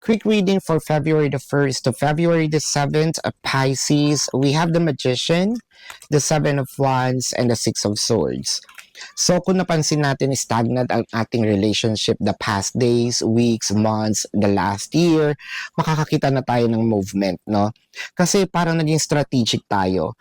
Quick reading for February the 1st to February the 7th of Pisces. We have the Magician, the Seven of Wands, and the Six of Swords. So kung napansin natin, stagnant ang ating relationship the past days, weeks, months, the last year, makakakita na tayo ng movement, no? Kasi parang naging strategic tayo.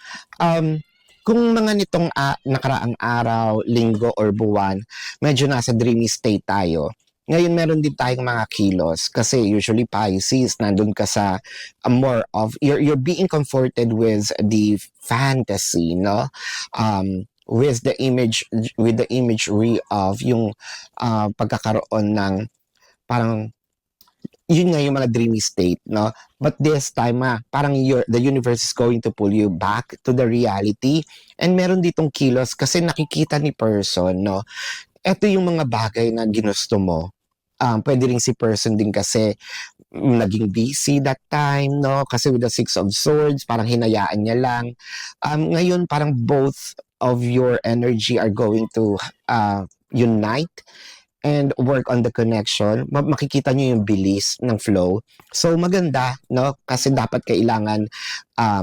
Kung mga nitong nakaraang araw, linggo, or buwan, medyo nasa dreamy state tayo. Ngayon, meron din tayong mga kilos kasi usually Pisces, nandun ka sa more of, you're being comforted with the fantasy, no? With the imagery of yung pagkakaroon ng parang yun nga yung mga dreamy state, no? But this time, parang the universe is going to pull you back to the reality. And meron ditong kilos kasi nakikita ni person, no? Ito yung mga bagay na ginusto mo. Pwede rin si person din kasi naging busy that time, no? Kasi with the Six of Swords, parang hinayaan niya lang. Ngayon, parang both of your energy are going to unite and work on the connection. Makikita nyo yung bilis ng flow. So, maganda, no? Kasi dapat kailangan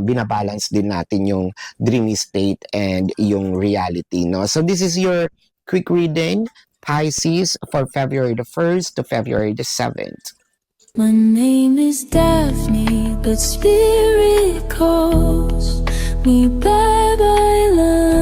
binabalance din natin yung dreamy state and yung reality, no? So, this is your quick reading, Pisces, for February the 1st to February the 7th. My name is Daphne, but spirit calls me bye-bye love.